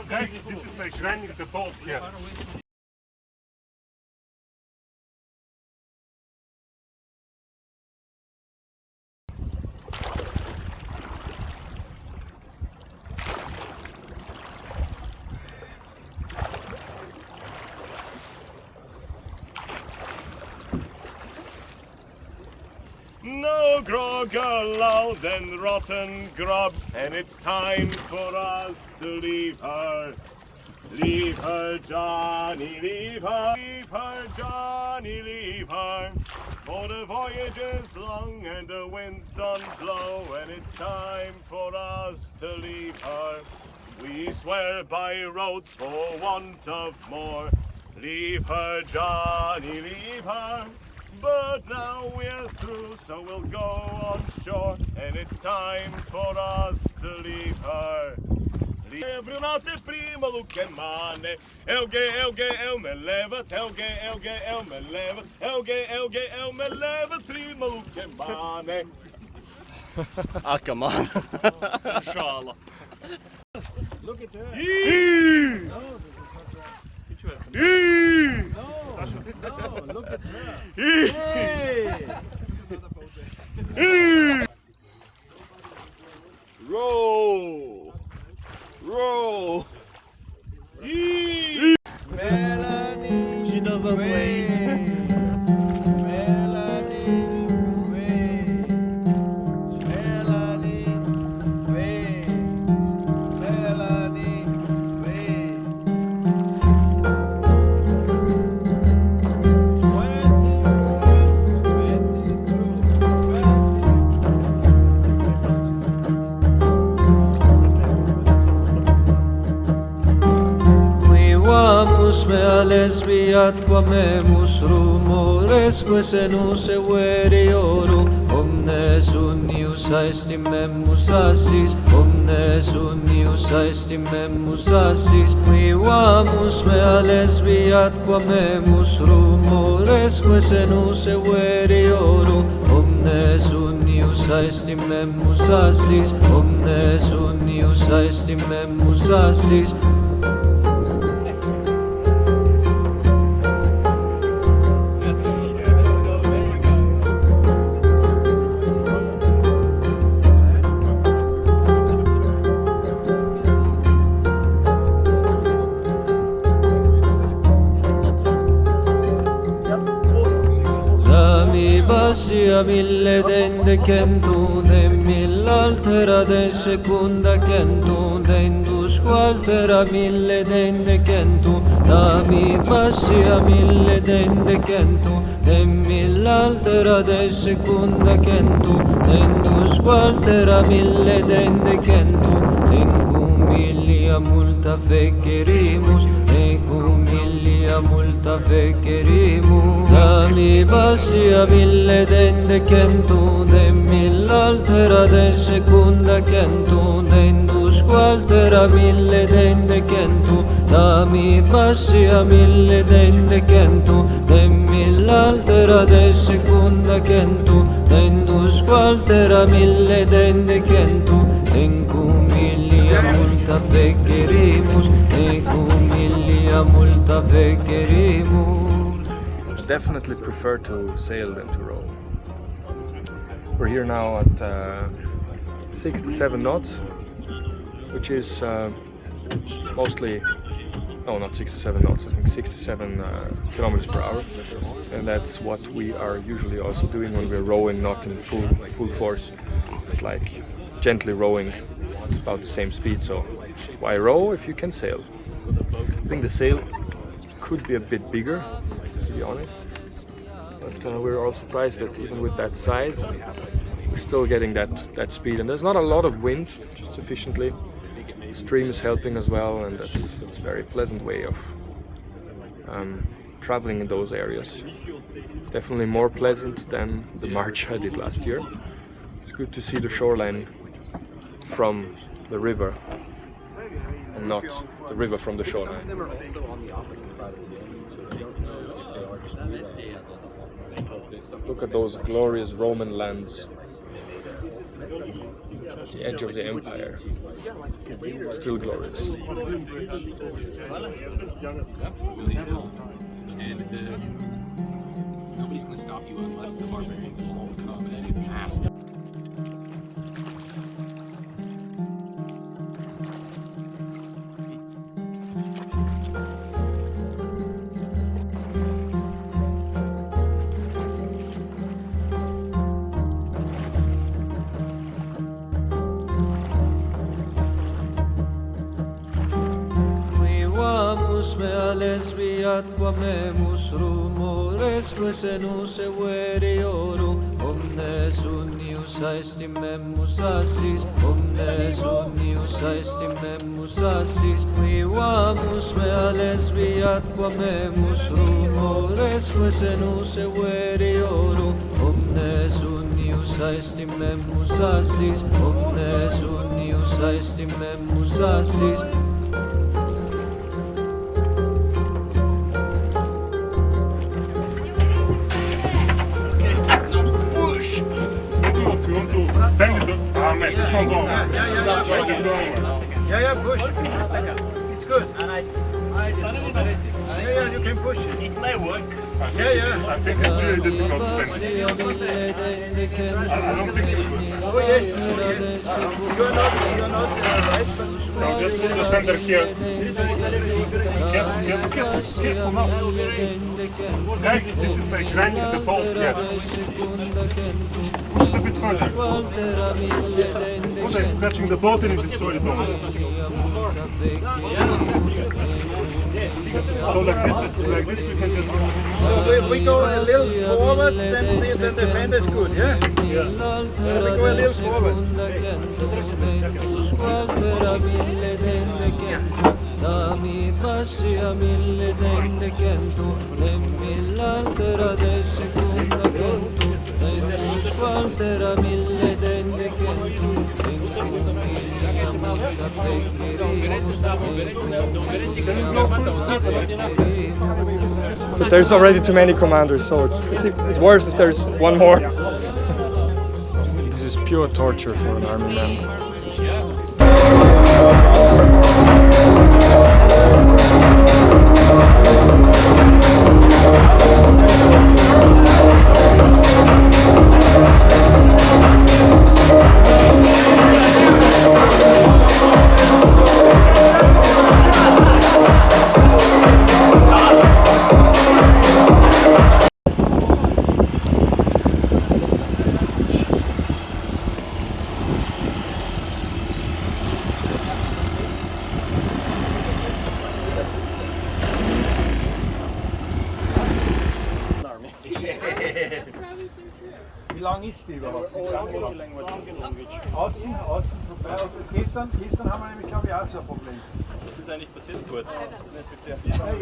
Guys, this is like grinding the bolt here. No grog allowed and rotten grub, and it's time for us to leave her. Leave her, Johnny, leave her. Leave her, Johnny, leave her. For the voyage is long and the winds don't blow, and it's time for us to leave her. We swear by road for want of more. Leave her, Johnny, leave her. But now we're through, so we'll go on shore, and it's time for us to leave her. Every night prima Lucemane, eu me leva, eu me leva, eu me leva, prima Lucemane. Ah, come on. Inshallah. Look at her. No, this is not right. No, look at her. Hey! Row! Row! Melanie! She doesn't wait. Melanie! Wait! Melanie! Wait! Melanie! Wait! 22 me alesbiat quamemus rumores quese nuse veriorum omnes unius aestimemus assis omnes unius aestimemus assis vivamus me alesbiat quamemus rumores quese nuse veriorum omnes unius aestimemus assis omnes unius aestimemus assis. Basia mille dende centum de mill'altera de secunda centum dendus qualtera mille dende centum dami basia mille dende centum de mill'altera de secunda centum dendus qualtera mille dende centum encum millia multa fecerimus encum millia multa fecerimus dami basia mille dende centum de mill'altera de secunda centum dendus qualtera mille dende centum dami basia mille dende centum de mill'altera de secunda centum dendus qualtera mille dende centum encum millia multa fecerimus encum millia multa fecerimus. Definitely prefer to sail than to row. We're here now at 6 to 7 knots, which is mostly, no, not 6 to 7 knots, I think 6 to 7 kilometers per hour, and that's what we are usually also doing when we're rowing, not in full force, but like gently rowing. It's about the same speed, so why row if you can sail? I think the sail could be a bit bigger, to be honest, but we're all surprised that even with that size we're still getting that speed, and there's not a lot of wind, just sufficiently. The stream is helping as well, and that's a very pleasant way of traveling in those areas. Definitely more pleasant than the march I did last year. It's good to see the shoreline from the river and not the river from the shoreline. They were also on the opposite side of the game, so we don't know if they are just Look at those glorious Roman lands. the edge of the empire, still glorious. And nobody's going to stop you unless the barbarians all come and ask. Lesbiat quamemus rumores quesenus veriorum omnes unius aestimemus assis omnes unius aestimemus assis vivamus mea lesbiat quamemus rumores quesenus veriorum omnes unius aestimemus assis omnes unius aestimemus assis. Man, it's not going. Yeah, push. It's good. Yeah, you can push it. It may work. Yeah. I think it's really difficult to bend. I don't think it's good. Oh yes. You're not right, but No, just put the fender here. Careful now. Guys, this is like grinding the bolt here. Push it a bit further. Push it, scratching the bolt and it destroyed it almost. So like this we can just... we go a little forward, then the fender is good, yeah? Yeah. We go a little forward. But there's already too many commanders, so it's worse if there's one more. This is pure torture for an army man. Wie lang ist die überhaupt? Außen vorbei. Gestern haben wir nämlich, glaube ich, auch so ein Problem. Was ist eigentlich passiert kurz?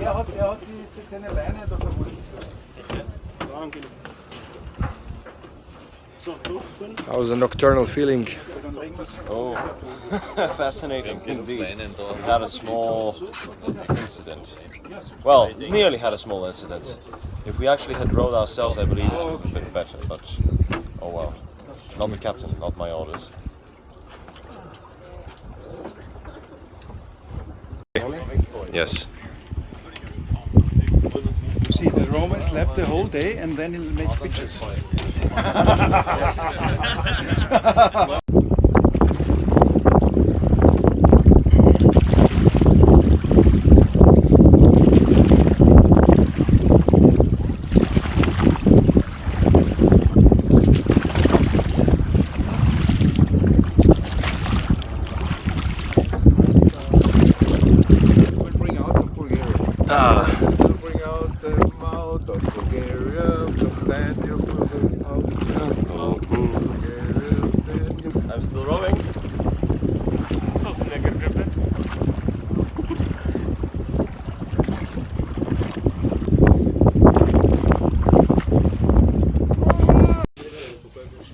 Er hat seine Leine da verwurstet. That was a nocturnal feeling. Oh, fascinating indeed. Had a small incident. Well, nearly had a small incident. If we actually had rowed ourselves, I believe it would have been better, but oh well. Not the captain, not my orders. Yes. See, the Roman slept the whole day and then he makes pictures. I'm still rowing.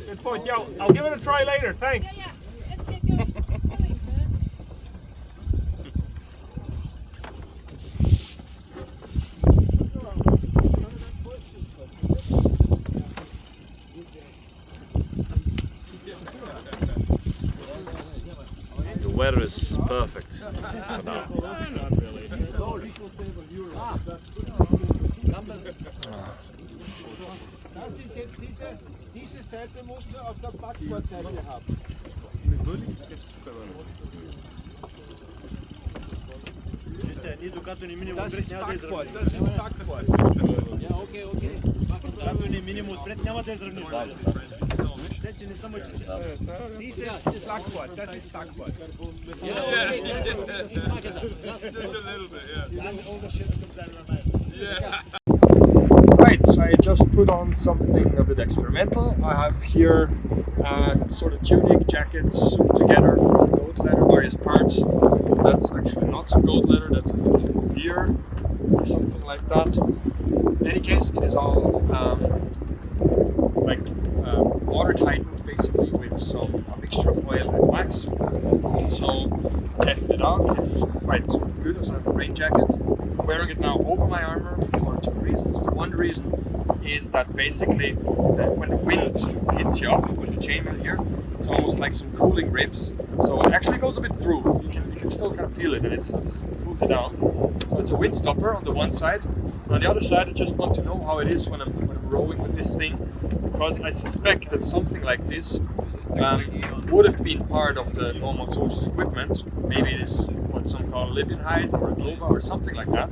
Good point, yo. I'll give it a try later, thanks. weather is perfect for now. Das ist jetzt diese Seite musst du auf der Backbordseite haben. Das ist Backbord, das ist Backbord. Ja, okay. Dieses Backbord, das ist Backbord. Right, so I just put on something a bit experimental. I have here sort of tunic, jacket sewn together from goat leather, various parts. That's actually not some goat leather, that's I think some deer or something like that. In any case, it is all water tightened basically with a mixture of oil and wax. So tested it out, it's quite good as a rain jacket. I'm wearing it now over my armor for two reasons. The one reason is that basically when the wind hits you up with the chainmail here, it's almost like some cooling ribs. So it actually goes a bit through. So you can still kind of feel it, and it cools it down. So it's a wind stopper on the one side. And on the other side, I just want to know how it is when I'm rowing with this thing, because I suspect that something like this would have been part of the normal soldier's equipment. Maybe it is what some call a Libyan hide or a globa or something like that.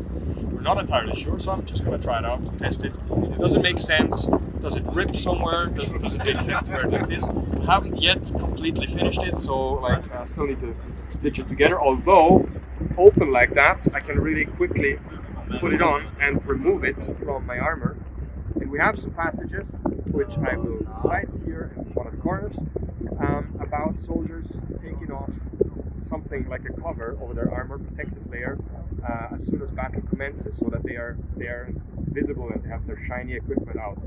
We're not entirely sure, so I'm just going to try it out, test it. Does it make sense? Does it rip somewhere? Does it make sense to wear it like this? I haven't yet completely finished it, so I still need to stitch it together. Although open like that, I can really quickly put it on and remove it from my armor. And we have some passages, which I will cite here in one of the corners, about soldiers taking off something like a cover over their armor, protective layer, as soon as battle commences, so that they are visible and they have their shiny equipment out.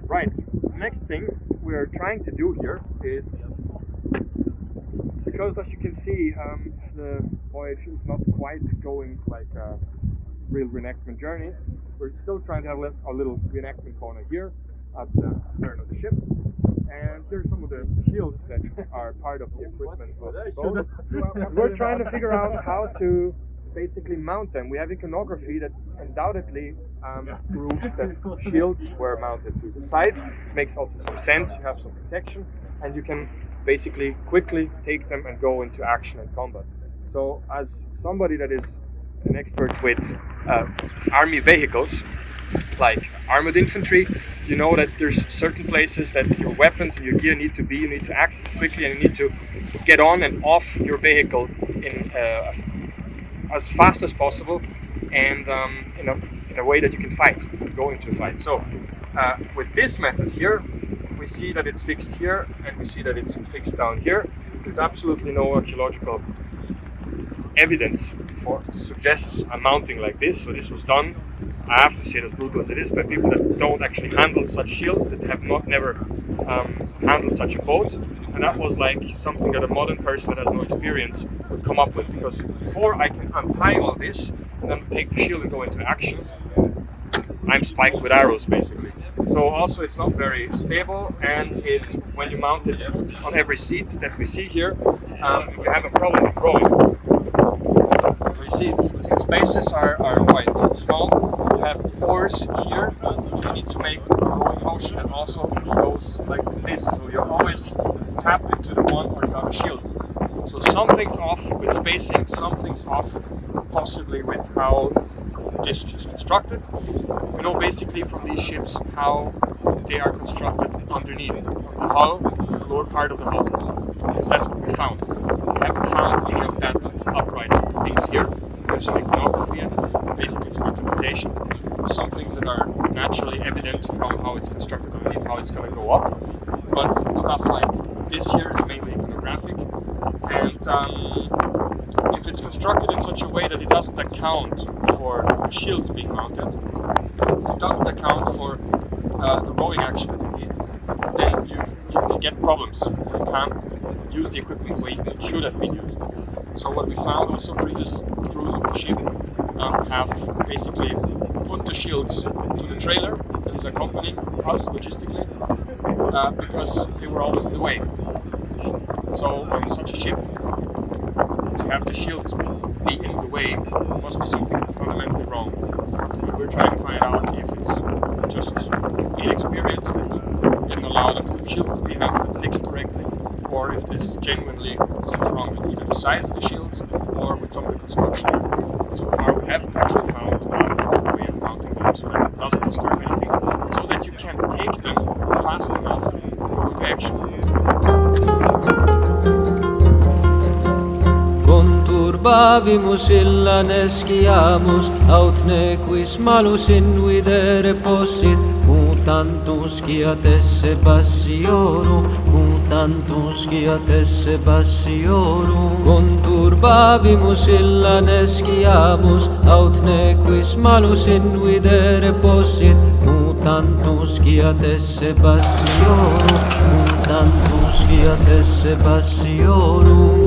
Right, next thing we're trying to do here is, because as you can see, the voyage is not quite going like a real reenactment journey. We're still trying to have a little reenactment corner here at the stern of the ship. And here's some of the shields that are part of the equipment of the boat. We're trying to figure out how to basically mount them. We have iconography that undoubtedly proves that shields were mounted to the side. Makes also some sense. You have some protection, and you can basically quickly take them and go into action and combat. So as somebody that is an expert with army vehicles, like armored infantry, you know that there's certain places that your weapons and your gear need to be. You need to access quickly, and you need to get on and off your vehicle in as fast as possible, and in a way that you can fight, go into a fight. So with this method here, we see that it's fixed here, and we see that it's fixed down here. There's absolutely no archaeological evidence to suggest a mounting like this. So this was done, I have to say it as brutal as it is, by people that don't actually handle such shields, that have never handled such a boat. And that was like something that a modern person that has no experience would come up with, because before I can untie all this and then take the shield and go into action, I'm spiked with arrows basically. So also it's not very stable, and when you mount it on every seat that we see here, you have a problem with rowing. So you see the spaces are quite small. You have the oars here, you need to make a rowing motion, and also it goes like this, so you're always tapped into the one or the other shield. So something's off with spacing, something's off possibly with how this is constructed. We know basically from these ships how they are constructed underneath the hull, the lower part of the hull, because that's what we found. We haven't found any of that upright things here. There's some iconography and it's basically some interpretation. Some things that are naturally evident from how it's constructed underneath, how it's going to go up. But stuff like this here is mainly iconographic. And if it's constructed in such a way that it doesn't account for the shields being mounted, if it doesn't account for the rowing action that you need, then you get problems. You can't use the equipment the way it should have been used. So what we found also, previous crews of the ship have basically put the shields to the trailer that is accompanying us logistically, because they were always in the way. So on such a ship, have the shields be in the way must be something fundamentally wrong. And we're trying to find out if it's just inexperience that didn't allow the shields to be handled and fixed correctly, or if this is genuinely something wrong with either the size of the shields or with some of the construction. And so far we haven't actually found a proper way of mounting them so that it doesn't disturb anything, so that you can take them fast enough to go into action. Conturbavimus illa nesciamus, aut nequis malus invidere possit, mutantum sciat esse passiorum, mutantum sciat esse passiorum. Conturbavimus illa nesciamus, aut nequis malus invidere possit, mutantum sciat esse passiorum, mutantum sciat esse passiorum.